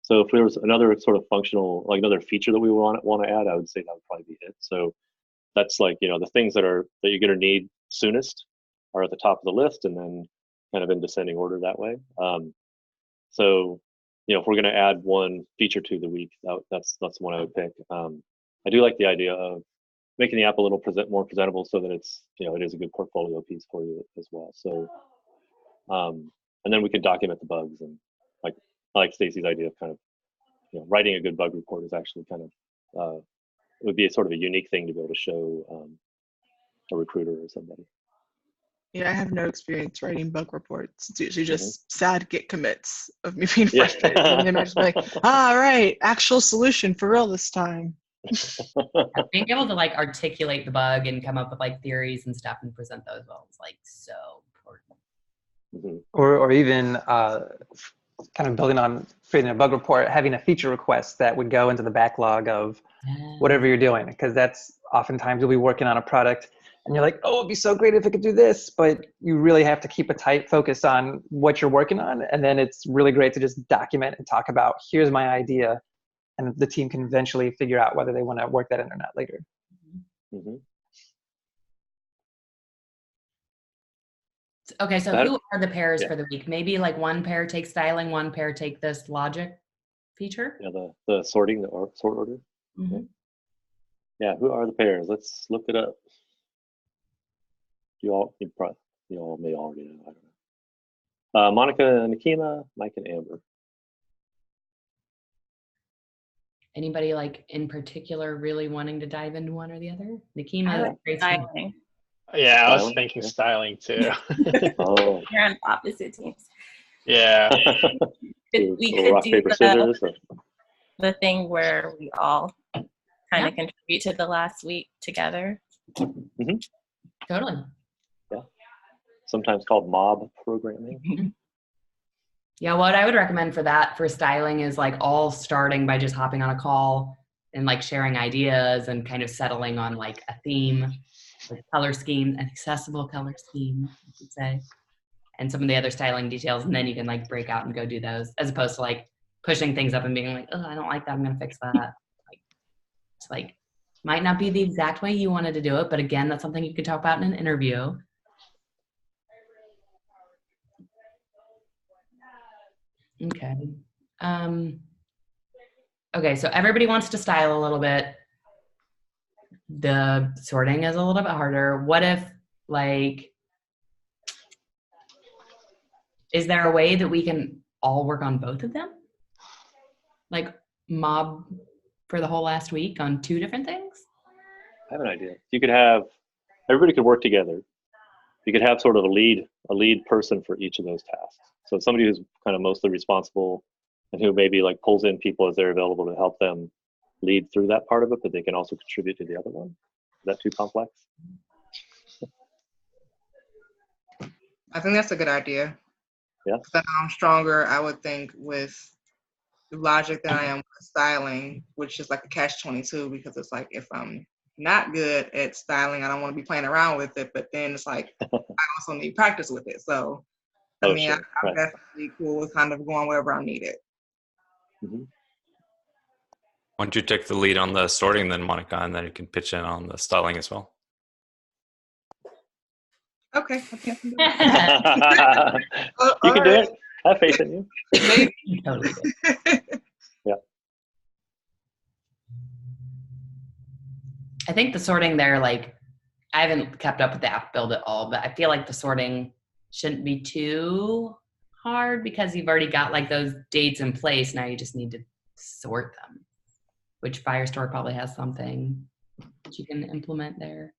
So if there was another sort of functional, like another feature that we want to add, I would say that would probably be it. So that's like, the things that you're going to need soonest are at the top of the list, and then kind of in descending order that way. So if we're going to add one feature to the week, that's the one I would pick. I do like the idea of making the app a little more presentable so that it's it is a good portfolio piece for you as well. So and then we can document the bugs, and I like Stacy's idea of kind of writing a good bug report is actually kind of it would be a sort of a unique thing to be able to show a recruiter or somebody. Yeah, I have no experience writing bug reports. It's usually just sad git commits of me being frustrated. And then I'm just like, all right, actual solution for real this time. Being able to like articulate the bug and come up with like theories and stuff and present those well is like so important. Or even kind of building on creating a bug report, having a feature request that would go into the backlog of whatever you're doing, because that's oftentimes you'll be working on a product and you're like, oh, it'd be so great if it could do this, but you really have to keep a tight focus on what you're working on. And then it's really great to just document and talk about, here's my idea, and the team can eventually figure out whether they want to work that in or not later. Okay, so who are the pairs for the week? Maybe like one pair take styling, one pair take this logic feature? Yeah, the sorting, the sort order. Yeah, who are the pairs? Let's look it up. You all may already know. I don't know. Monica and Nikema, Mike and Amber. Anybody like in particular really wanting to dive into one or the other? Nikema, styling. Yeah, I was thinking styling too. Oh, You're on opposite teams. Yeah. We could rock, do paper, scissors. the thing where we all kind of contribute to the last week together. Totally. Yeah. Sometimes called mob programming. Yeah, what I would recommend for styling is like all starting by just hopping on a call and like sharing ideas and kind of settling on like a theme, like color scheme, an accessible color scheme, I should say, and some of the other styling details. And then you can like break out and go do those, as opposed to like pushing things up and being like, oh, I don't like that, I'm going to fix that. It's like, might not be the exact way you wanted to do it, but again, that's something you could talk about in an interview. Okay. Okay, so everybody wants to style a little bit. The sorting is a little bit harder. What if, like, is there a way that we can all work on both of them? Like mob for the whole last week on 2 different things? I have an idea. You could have, everybody could work together. You could have sort of a lead person for each of those tasks. So somebody who's kind of mostly responsible and who maybe like pulls in people as they're available to help them lead through that part of it, but they can also contribute to the other one. Is that too complex? I think that's a good idea. Yeah. Because I'm stronger, I would think, with logic than I am with styling, which is like a catch-22, because it's like if I'm not good at styling, I don't want to be playing around with it, but then it's like I also need practice with it. So I mean, sure. I'm definitely cool with kind of going wherever I need it. Why don't you take the lead on the sorting then, Monica, and then you can pitch in on the styling as well. Okay. Okay. You can do it. I have faith in you. Maybe. Totally. Yeah. I think the sorting there, like, I haven't kept up with the app build at all, but I feel like the sorting shouldn't be too hard because you've already got like those dates in place. Now you just need to sort them, which Firestore probably has something that you can implement there.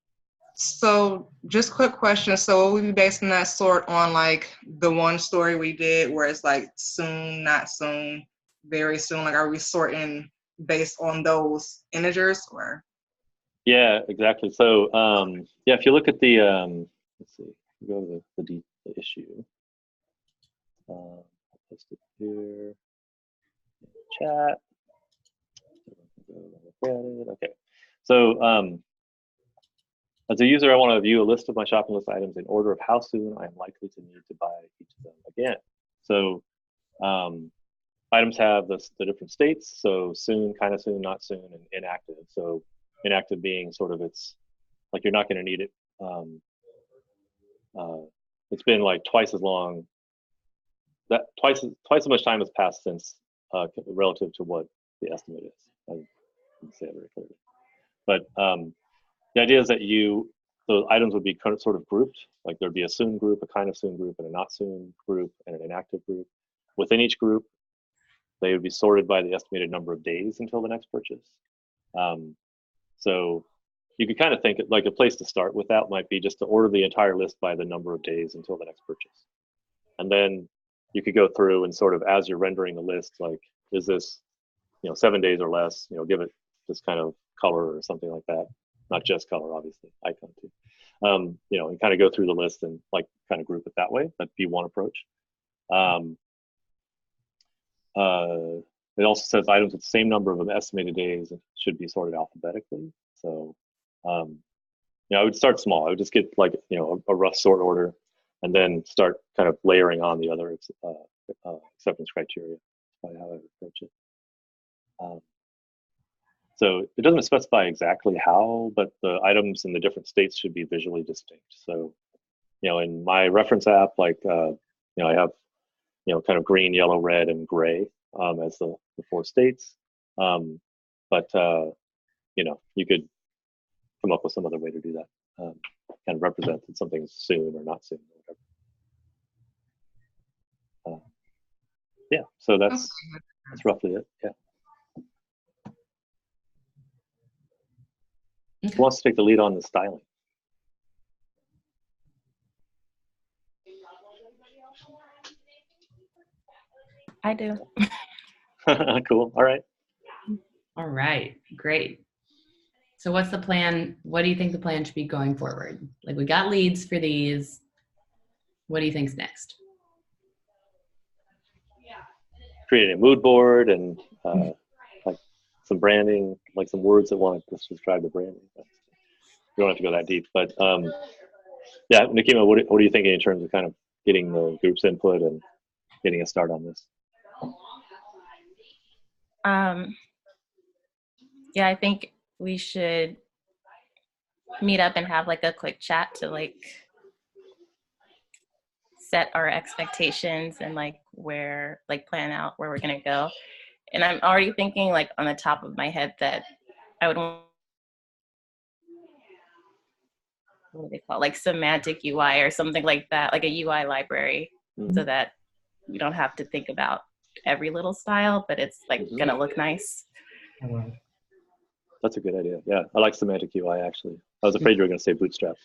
So just quick question. So will we be basing that sort on like the one story we did where it's like soon, not soon, very soon? Like, are we sorting based on those integers or? Yeah, exactly. So yeah, if you look at the, let's see, go to the issue. I'll post it here. Chat. Okay. So as a user, I want to view a list of my shopping list items in order of how soon I am likely to need to buy each of them again. So items have the different states. So soon, kind of soon, not soon, and inactive. So inactive being sort of it's like you're not going to need it. It's been like twice as long. That twice as much time has passed since relative to what the estimate is. I didn't say it very clearly. But the idea is that those items would be sort of grouped. Like there'd be a soon group, a kind of soon group, and a not soon group, and an inactive group. Within each group, they would be sorted by the estimated number of days until the next purchase. So you could kind of think like a place to start with that might be just to order the entire list by the number of days until the next purchase. And then you could go through and sort of, as you're rendering the list, like, is this, 7 days or less, give it this kind of color or something like that. Not just color, obviously, icon too. And kind of go through the list and like kind of group it that way. That'd be one approach. It also says items with the same number of estimated days should be sorted alphabetically. So, I would start small. I would just get like, a rough sort order and then start kind of layering on the other acceptance criteria. That's probably how I would approach it. So it doesn't specify exactly how, but the items in the different states should be visually distinct. So, in my reference app, like, I have, kind of green, yellow, red, and gray as the 4 states. But you could come up with some other way to do that. Kind of represent that something's soon or not soon or whatever. Yeah, so that's roughly it. Yeah. Who wants to take the lead on the styling? I do. Cool. All right. All right, great. So what's the plan? What do you think the plan should be going forward? Like, we got leads for these. What do you think's next? Creating a mood board and like some branding, like some words that want to describe the branding. You don't have to go that deep, but yeah, Nikima, what are you thinking in terms of kind of getting the group's input and getting a start on this? Yeah, I think we should meet up and have like a quick chat to like set our expectations and like plan out where we're gonna go. And I'm already thinking like on the top of my head that I would want, what do they call it? Like semantic UI or something like that, like a UI library, so that you don't have to think about every little style, but it's like gonna look nice. That's a good idea. Yeah, I like semantic UI actually. I was afraid you were going to say Bootstrap.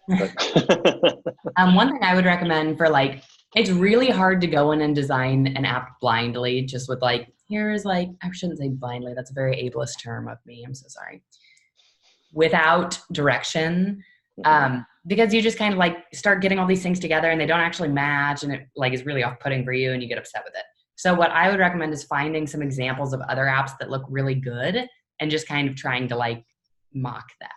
One thing I would recommend for like, it's really hard to go in and design an app blindly, just with like, here's like, I shouldn't say blindly, that's a very ableist term of me, I'm so sorry. Without direction, because you just kind of like start getting all these things together and they don't actually match, and it like is really off-putting for you and you get upset with it. So what I would recommend is finding some examples of other apps that look really good and just kind of trying to like mock that.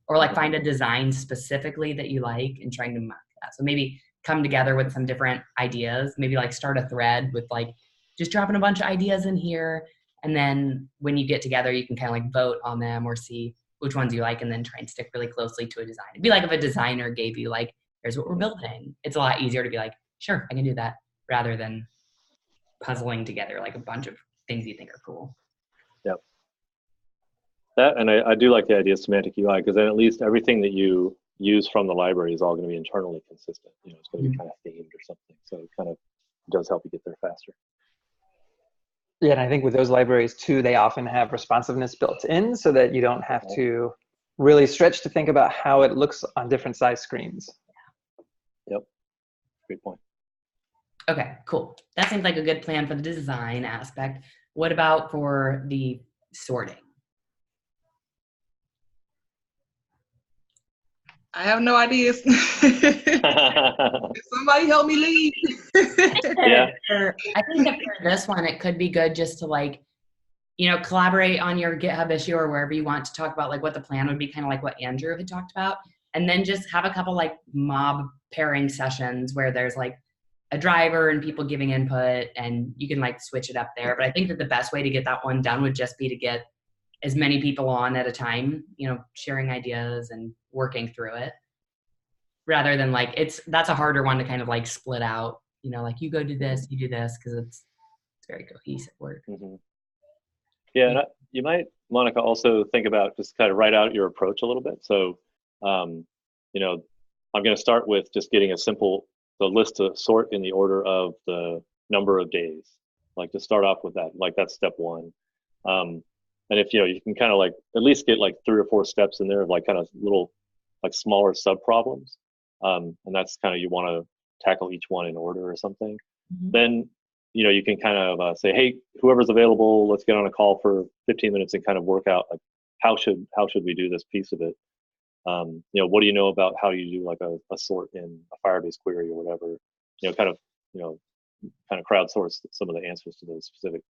Or like find a design specifically that you like and trying to mock that. So maybe come together with some different ideas, maybe like start a thread with like just dropping a bunch of ideas in here. And then when you get together, you can kind of like vote on them or see which ones you like and then try and stick really closely to a design. It'd be like if a designer gave you like, here's what we're building. It's a lot easier to be like, sure, I can do that, rather than puzzling together like a bunch of things you think are cool. Yep. That, and I do like the idea of semantic UI, because then at least everything that you use from the library is all going to be internally consistent. You know, it's going to be kind of themed or something. So it kind of does help you get there faster. Yeah, and I think with those libraries too, they often have responsiveness built in so that you don't have to really stretch to think about how it looks on different size screens. Yep, great point. Okay, cool. That seems like a good plan for the design aspect. What about for the sorting? I have no ideas. Somebody help me lead. Yeah. I think that for this one, it could be good just to like, you know, collaborate on your GitHub issue or wherever you want to talk about like what the plan would be, kind of like what Andrew had talked about. And then just have a couple like mob pairing sessions where there's like a driver and people giving input, and you can like switch it up there. But I think that the best way to get that one done would just be to get as many people on at a time, you know, sharing ideas and working through it, rather than like that's a harder one to kind of like split out, you know, like you go do this, you do this, because it's very cohesive work. Mm-hmm. Yeah, and you might, Monica, also think about just kind of write out your approach a little bit. So, you know, I'm going to start with just getting the list to sort in the order of the number of days. Like to start off with that, like that's step one. And if, you know, you can kind of like at least get like 3 or 4 steps in there of like kind of little, like smaller sub problems. And that's kind of, you want to tackle each one in order or something. Mm-hmm. Then, you know, you can kind of say, hey, whoever's available, let's get on a call for 15 minutes and kind of work out like how should we do this piece of it. You know, what do you know about how you do like a sort in a Firebase query or whatever? You know, kind of crowdsource some of the answers to those specific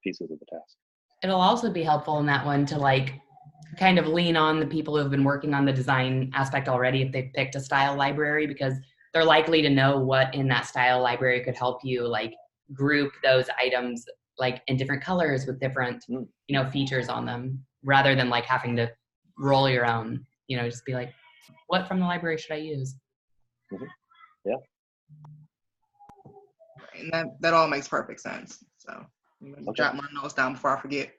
pieces of the task. It'll also be helpful in that one to like kind of lean on the people who have been working on the design aspect already if they've picked a style library, because they're likely to know what in that style library could help you like group those items like in different colors with different, you know, features on them, rather than like having to roll your own, you know, just be like, what from the library should I use? Mm-hmm. Yeah. And that all makes perfect sense. So I'm gonna jot my notes down before I forget.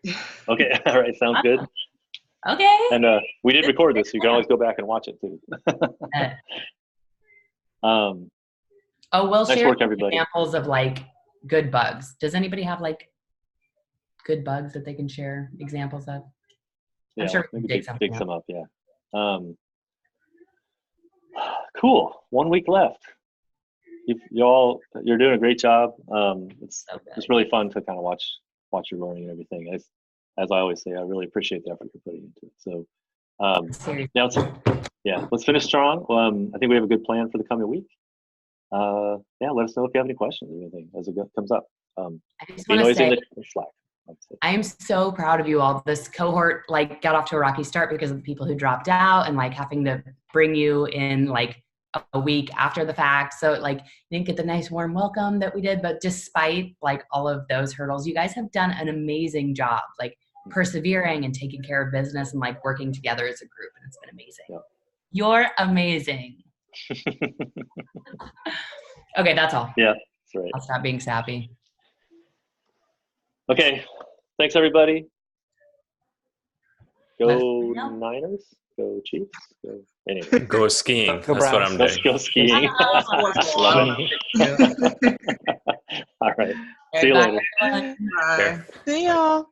Okay, all right, sounds good. Okay. And we did record this, so you can always go back and watch it too. We'll nice share work, everybody. Examples of like good bugs. Does anybody have like good bugs that they can share examples of? Yeah, I'm sure we maybe can dig some up. Yeah. Cool. 1 week left. You're doing a great job. It's really fun to kind of watch you learning and everything. As I always say, I really appreciate the effort you're putting into it. So now let's finish strong. I think we have a good plan for the coming week. Yeah, let us know if you have any questions or anything as it comes up. I just want to say, in the Slack. I am so proud of you all. This cohort like got off to a rocky start because of the people who dropped out and like having to bring you in like a week after the fact. So like you didn't get the nice warm welcome that we did, but despite like all of those hurdles, you guys have done an amazing job, like persevering and taking care of business and like working together as a group. And it's been amazing. Yeah. You're amazing. Okay, that's all. Yeah, that's right. I'll stop being sappy. Okay, thanks everybody. Go Niners, go Chiefs, go anyway. Go skiing. Go That's what I'm doing. Let's go skiing. Love it. All right. See you later. Bye. See y'all.